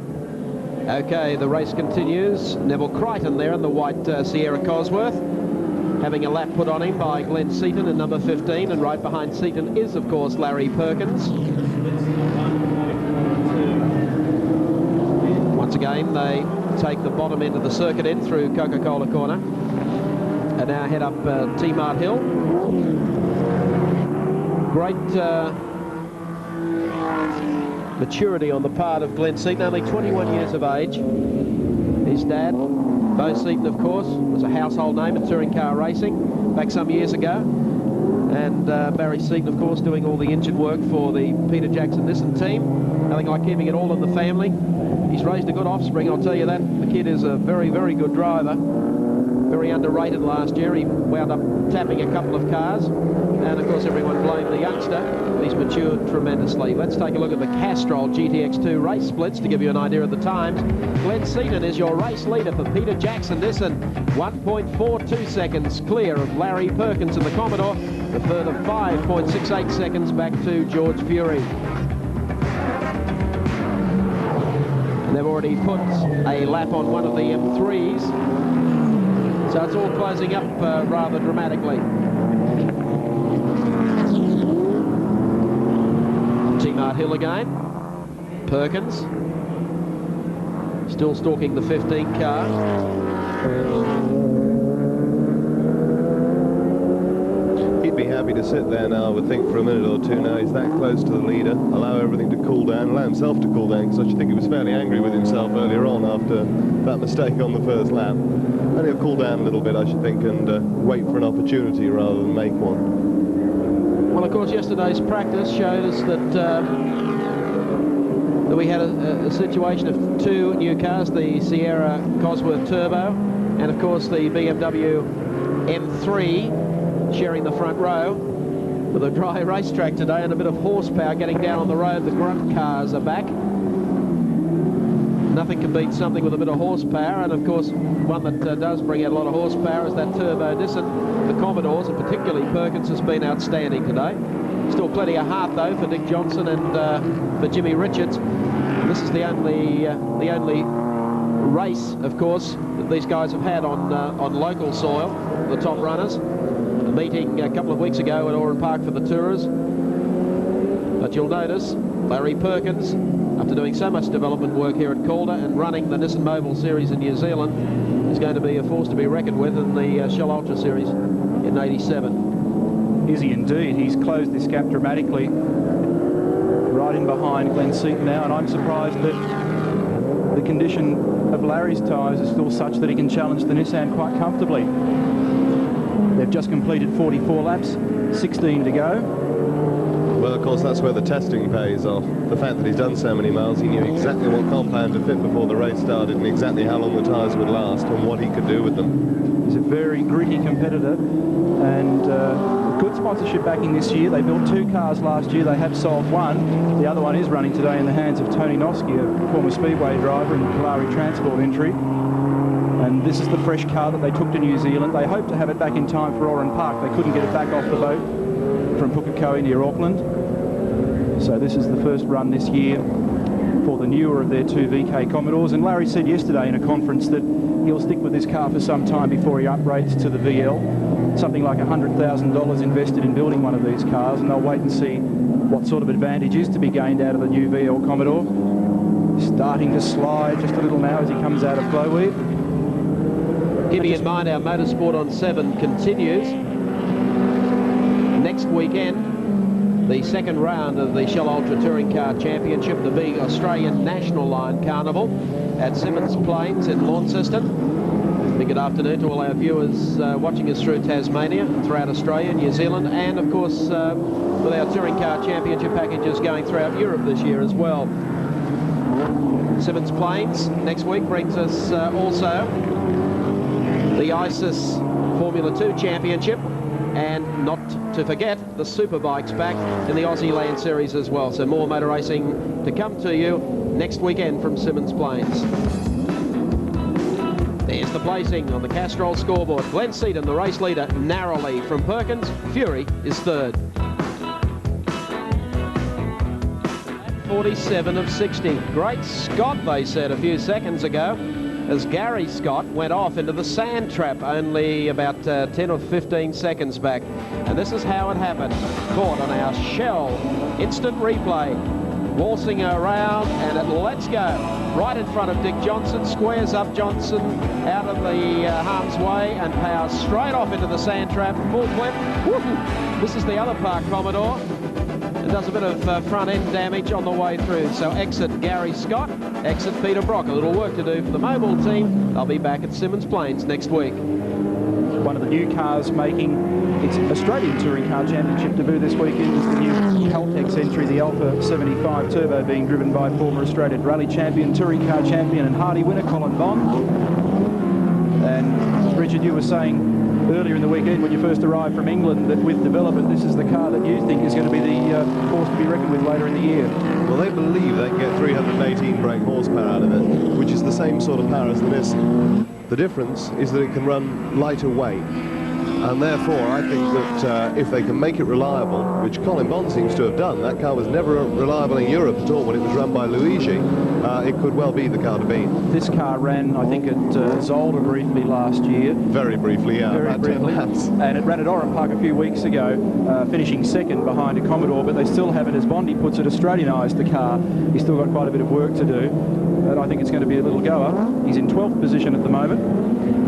Speaker 4: OK, the race continues. Neville Crichton there in the white Sierra Cosworth, having a lap put on him by Glenn Seton in number 15, and right behind Seton is, of course, Larry Perkins. Once again, they take the bottom end of the circuit in through Coca-Cola Corner, and now head up T-Mart Hill. Great maturity on the part of Glenn Seton, only 21 years of age. His dad, Bo Seton, of course, was a household name in touring car racing back some years ago. And Barry Seton, of course, doing all the engine work for the Peter Jackson Nissan team. Nothing like keeping it all in the family. He's raised a good offspring, I'll tell you that. The kid is a very, very good driver. Very underrated last year. He wound up tapping a couple of cars. And, of course, everyone blamed the youngster. He's matured tremendously. Let's take a look at the Castrol GTX2 race splits to give you an idea of the times. Glenn Seton is your race leader for Peter Jackson Nissan. 1.42 seconds clear of Larry Perkins in the Commodore. A further 5.68 seconds back to George Fury. They've already put a lap on one of the M3s. So it's all closing up rather dramatically. T-Mart Hill again. Perkins. Still stalking the 15 car.
Speaker 2: He'd be happy to sit there now, I would think, for a minute or two now. He's that close to the leader. Allow everything to cool down, allow himself to cool down, because I should think he was fairly angry with himself earlier on after that mistake on the first lap. And he'll cool down a little bit, I should think, and wait for an opportunity rather than make one.
Speaker 4: Well, of course, yesterday's practice showed us that we had a situation of two new cars, the Sierra Cosworth Turbo and, of course, the BMW M3 sharing the front row. With a dry racetrack today and a bit of horsepower getting down on the road, the grunt cars are back. Nothing can beat something with a bit of horsepower, and of course one that does bring out a lot of horsepower is that Turbo Nissan. The Commodores, and particularly Perkins, has been outstanding today. Still plenty of heart though for Dick Johnson and for Jimmy Richards. This is the only race, of course, that these guys have had on local soil, the top runners. A meeting a couple of weeks ago at Oran Park for the Tourers. But you'll notice Larry Perkins, after doing so much development work here at Calder and running the Nissan Mobile Series in New Zealand, is going to be a force to be reckoned with in the Shell Ultra Series in '87.
Speaker 5: Is he indeed? He's closed this gap dramatically. Right in behind Glenn Seton now, and I'm surprised that the condition of Larry's tyres is still such that he can challenge the Nissan quite comfortably. They've just completed 44 laps, 16 to go.
Speaker 2: Well, of course, that's where the testing pays off. The fact that he's done so many miles, he knew exactly what compound to fit before the race started and exactly how long the tyres would last and what he could do with them.
Speaker 5: He's a very gritty competitor, and good sponsorship backing this year. They built two cars last year. They have sold one. The other one is running today in the hands of Tony Noski, a former Speedway driver and Kalari Transport entry. And this is the fresh car that they took to New Zealand. They hope to have it back in time for Oran Park. They couldn't get it back off the boat from Pukekohe near Auckland. So this is the first run this year for the newer of their two VK Commodores. And Larry said yesterday in a conference that he'll stick with this car for some time before he upgrades to the VL. Something like $100,000 invested in building one of these cars, and they'll wait and see what sort of advantage is to be gained out of the new VL Commodore. Starting to slide just a little now as he comes out of Glowweed.
Speaker 4: Keeping in mind our Motorsport on 7 continues. Next weekend, the second round of the Shell Ultra Touring Car Championship, the big Australian National Line Carnival at Symonds Plains in Launceston. Good afternoon to all our viewers watching us through Tasmania, throughout Australia, New Zealand, and of course with our Touring Car Championship packages going throughout Europe this year as well. Symonds Plains next week brings us also the ISIS Formula 2 Championship, and not to forget the Superbikes back in the Aussie Land Series as well. So more motor racing to come to you next weekend from Symonds Plains. There's the placing on the Castrol scoreboard. Glenn Seton, the race leader, narrowly from Perkins. Fury is third. 47 of 60. Great Scott, they said a few seconds ago, as Gary Scott went off into the sand trap only about 10 or 15 seconds back. And this is how it happened. Caught on our Shell instant replay. Waltzing around, and it lets go. Right in front of Dick Johnson, squares up Johnson out of the harm's way and powers straight off into the sand trap. Full clip. Woo-hoo. This is the other Park Commodore. It does a bit of front end damage on the way through. So exit Gary Scott, exit Peter Brock. A little work to do for the mobile team. They'll be back at Symonds Plains next week.
Speaker 5: One of the new cars making its Australian Touring Car Championship debut this weekend is the new Caltex entry, the Alpha 75 Turbo, being driven by former Australian Rally Champion, Touring Car Champion and Hardy winner Colin Bond. And Richard, you were saying earlier in the weekend when you first arrived from England that with development this is the car that you think is going to be the force to be reckoned with later in the year.
Speaker 2: Well, they believe they can get 318 brake horsepower out of it, which is the same sort of power as the Nissan. The difference is that it can run lighter weight, and therefore I think that if they can make it reliable, which Colin Bond seems to have done, that car was never reliable in Europe at all when it was run by Luigi, it could well be the car to beat.
Speaker 5: This car ran, I think, at Zolder briefly last year.
Speaker 2: Very briefly, yeah.
Speaker 5: Very briefly. And it ran at Oran Park a few weeks ago, finishing second behind a Commodore, but they still haven't, as Bondi puts it, Australianised the car. He's still got quite a bit of work to do, but I think it's going to be a little goer. He's in 12th position at the moment,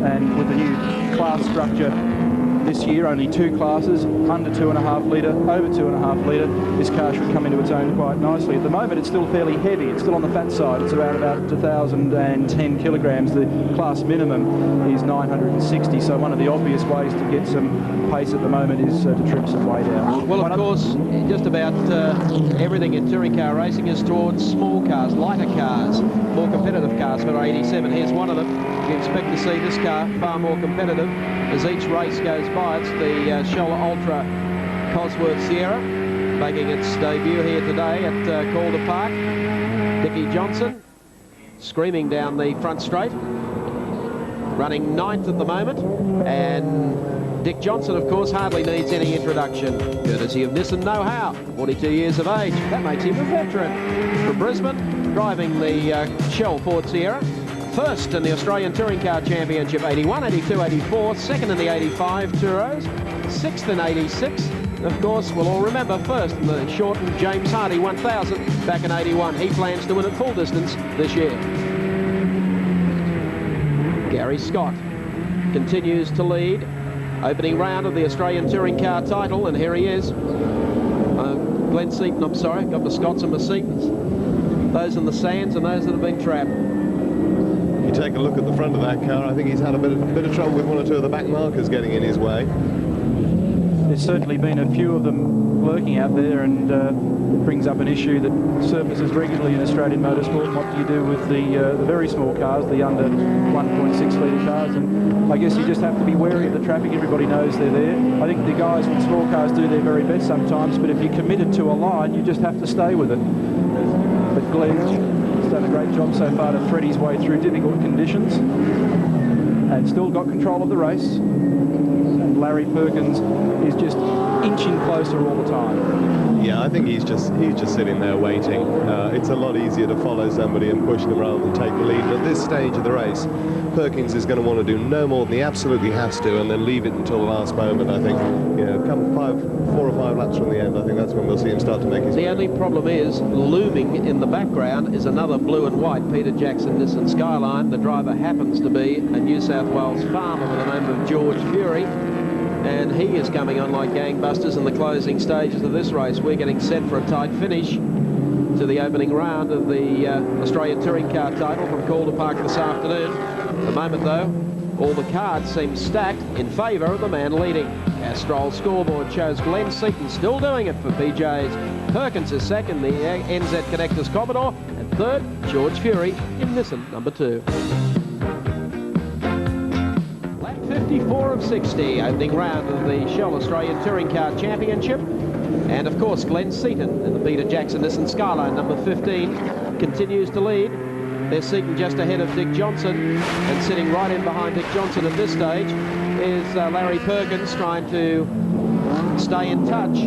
Speaker 5: and with the new class structure this year, only 2 classes, under 2.5 litre, over 2.5 litre, this car should come into its own quite nicely. At the moment it's still fairly heavy, it's still on the fat side, it's around about 1,010 kilograms. The class minimum is 960, so one of the obvious ways to get some pace at the moment is to trim some weight out.
Speaker 4: Well, of course, just about everything in touring car racing is towards small cars, lighter cars, more competitive cars for 87. Here's one of them. You expect to see this car far more competitive as each race goes by. It's the Shell Ultra Cosworth Sierra making its debut here today at Calder Park. Dickie Johnson screaming down the front straight, running 9th at the moment, and Dick Johnson, of course, hardly needs any introduction, courtesy of Nissan know-how, 42 years of age. That makes him a veteran. From Brisbane, driving the Shell Ford Sierra. First in the Australian Touring Car Championship, 81, 82, 84. Second in the 85 Touros. 6th in 86. Of course, we'll all remember first in the shortened James Hardy 1000 back in 81. He plans to win at full distance this year. Gary Scott continues to lead. Opening round of the Australian Touring Car title, and here he is. Glenn Seton, I'm sorry, got the Scots and the Setons. Those in the sands and those that have been trapped.
Speaker 2: You take a look at the front of that car, I think he's had a bit of trouble with one or two of the back markers getting in his way.
Speaker 5: There's certainly been a few of them lurking out there, and it brings up an issue that surfaces regularly in Australian motorsport. What do you do with the very small cars, the under 1.6 litre cars? And I guess you just have to be wary of the traffic. Everybody knows they're there. I think the guys with small cars do their very best sometimes, but if you're committed to a line, you just have to stay with it. But Glenn's done a great job so far to thread his way through difficult conditions and still got control of the race. And Larry Perkins is just inching closer all the time.
Speaker 2: Yeah, I think he's just sitting there waiting. It's a lot easier to follow somebody and push them rather than take the lead. But at this stage of the race, Perkins is going to want to do no more than he absolutely has to, and then leave it until the last moment. I think, you know, come 4 or 5 laps from the end, I think that's when we'll see him start to make his.
Speaker 4: The only problem is, looming in the background is another blue and white Peter Jackson Nissan Skyline. The driver happens to be a New South Wales farmer with the name of George Fury, and he is coming on like gangbusters in the closing stages of this race. We're getting set for a tight finish to the opening round of the Australian Touring Car title from Calder Park this afternoon. At the moment, though, all the cards seem stacked in favour of the man leading. Castrol scoreboard shows Glenn Seton still doing it for PJs. Perkins is second, the NZ Connectors Commodore, and third, George Fury in Nissan number 2. 54 of 60, opening round of the Shell Australian Touring Car Championship. And of course, Glenn Seton in the Peter Jackson Nissan Skyline number 15 continues to lead. They're Seton just ahead of Dick Johnson, and sitting right in behind Dick Johnson at this stage is Larry Perkins, trying to stay in touch.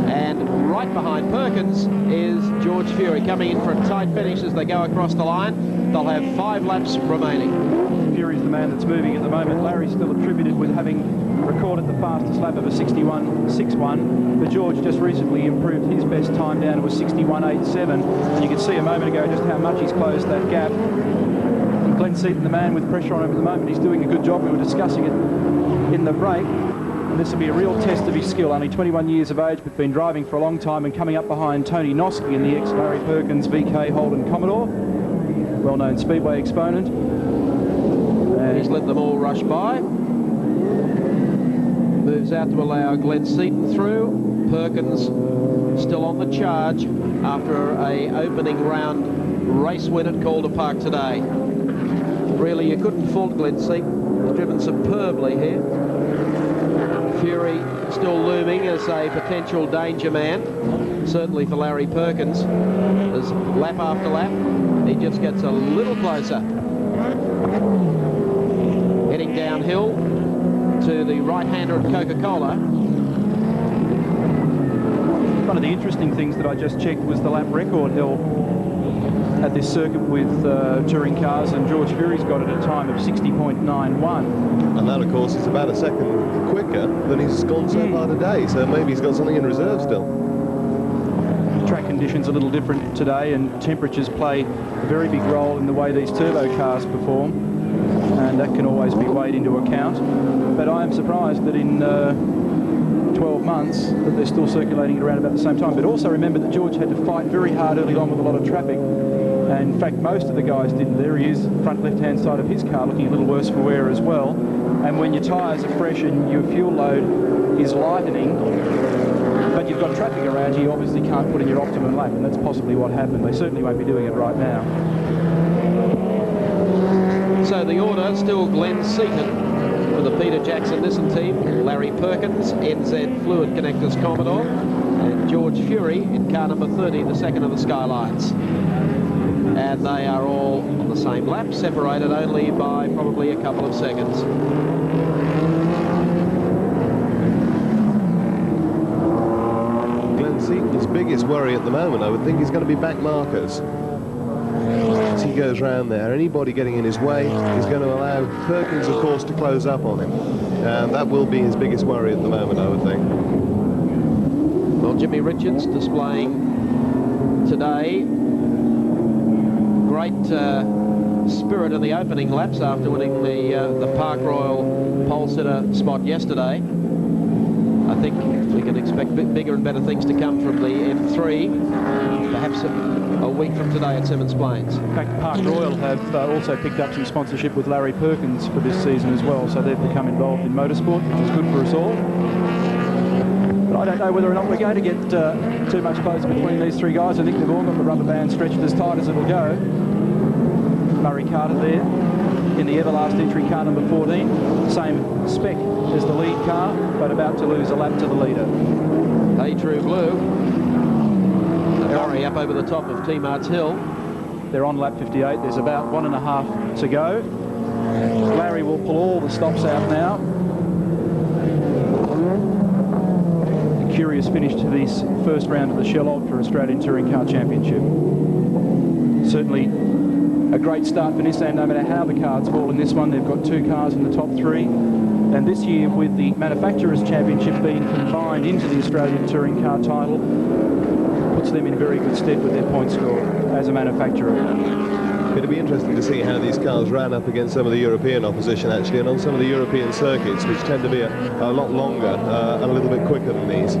Speaker 4: And right behind Perkins is George Fury, coming in for a tight finish as they go across the line. They'll have 5 laps remaining.
Speaker 5: Fury's the man that's moving at the moment. Larry's still attributed with having recorded the fastest lap of a 61.61, but George just recently improved his best time down to a 61.87. You could see a moment ago just how much he's closed that gap. And Glenn Seton, the man with pressure on him at the moment, he's doing a good job. We were discussing it in the break. And this will be a real test of his skill. Only 21 years of age, but been driving for a long time and coming up behind Tony Noski in the ex-Larry Perkins VK Holden Commodore, well-known speedway exponent. And
Speaker 4: he's let them all rush by. Moves out to allow Glenn Seton through. Perkins still on the charge after a opening round race win at Calder Park today. Really, you couldn't fault Glenn Seton. He's driven superbly here. Fury still looming as a potential danger man, certainly for Larry Perkins. As lap after lap, he just gets a little closer. Heading downhill to the right-hander at Coca-Cola.
Speaker 5: one of the interesting things that I just checked was the lap record held at this circuit with touring cars, and George Fury's got it at a time of 60.91.
Speaker 2: And that, of course, is about a second quicker than he's gone so far today, so maybe he's got something in reserve still.
Speaker 5: Track conditions are a little different today, and temperatures play a very big role in the way these turbo cars perform, and that can always be weighed into account. But I am surprised that in 12 months that they're still circulating at around about the same time. But also remember that George had to fight very hard early on with a lot of traffic, and in fact most of the guys didn't. There he is, front left-hand side of his car, looking a little worse for wear as well. And when your tyres are fresh and your fuel load is lightening, but you've got traffic around you, you obviously can't put in your optimum lap, and that's possibly what happened. They certainly won't be doing it right now.
Speaker 4: So the order, still Glenn Seton for the Peter Jackson Nissan team, Larry Perkins, NZ Fluid Connectors Commodore, and George Fury in car number 30, the second of the Skylines. And they are all on the same lap, separated only by probably a couple of seconds.
Speaker 2: Glenn Seton's biggest worry at the moment, I would think, is going to be back markers. As he goes round there, anybody getting in his way is going to allow Perkins, of course, to close up on him. And that will be his biggest worry at the moment, I would think.
Speaker 4: Well, Jimmy Richards displaying today great spirit in the opening laps after winning the Park Royal pole sitter spot yesterday. I think we can expect bigger and better things to come from the M3, perhaps a week from today at Simmons Plains.
Speaker 5: In fact, Park Royal have also picked up some sponsorship with Larry Perkins for this season as well, so they've become involved in motorsport, which is good for us all. But I don't know whether or not we're going to get too much closer between these three guys. I think they've all got the rubber band stretched as tight as it'll go. Murray Carter there in the Everlast entry car number 14, same spec as the lead car, but about to lose a lap to the leader.
Speaker 4: Hey, True Blue. Hurry up over the top of T-Mart's Hill.
Speaker 5: They're on lap 58. There's about 1.5 to go. Larry will pull all the stops out now. The victorious finish to this first round of the Shell Ultra Australian Touring Car Championship. Certainly a great start for Nissan, no matter how the cards fall in this one. They've got 2 cars in the top 3. And this year, with the Manufacturers' Championship being combined into the Australian Touring Car title, puts them in very good stead with their point score as a manufacturer.
Speaker 2: It'll be interesting to see how these cars ran up against some of the European opposition, actually, and on some of the European circuits, which tend to be a lot longer and a little bit quicker than these.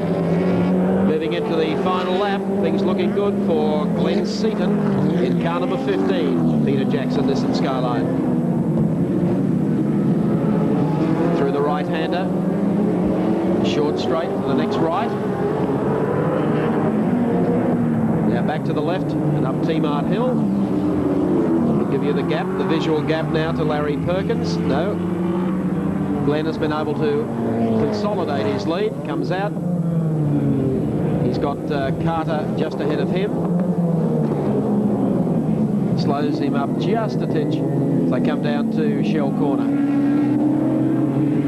Speaker 4: Moving into the final lap, things looking good for Glenn Seton in car number 15, Peter Jackson, Nissan Skyline. Through the right-hander, short straight for the next right. Now back to the left and up T-Mart Hill. I'll give you the gap, the visual gap now to Larry Perkins. No. Glenn has been able to consolidate his lead, comes out. He's got Carter just ahead of him. Slows him up just a titch as they come down to Shell Corner.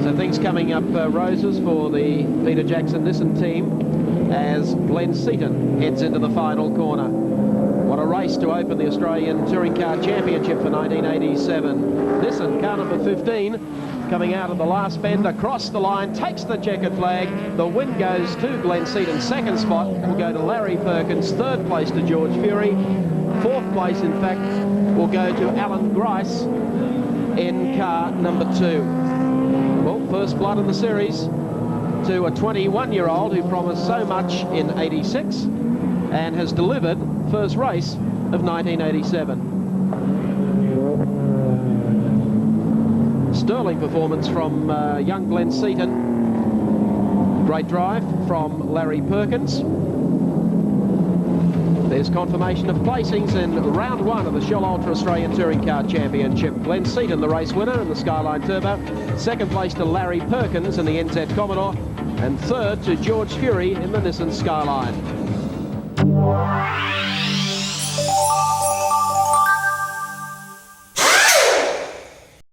Speaker 4: So things coming up roses for the Peter Jackson Nissan team as Glenn Seton heads into the final corner. What a race to open the Australian Touring Car Championship for 1987. Nissan, car number 15, coming out of the last bend across the line, takes the checkered flag. The win goes to Glenn Seton. Second spot will go to Larry Perkins. Third place to George Fury. Fourth place, in fact, will go to Allan Grice in car number 2. Well, first blood in the series to a 21-year-old who promised so much in 86 and has delivered first race of 1987. Sterling performance from young Glenn Seton. Great drive from Larry Perkins. There's confirmation of placings in round 1 of the Shell Ultra Australian Touring Car Championship. Glenn Seton, the race winner in the Skyline Turbo. Second place to Larry Perkins in the NZ Commodore. And third to George Fury in the Nissan Skyline.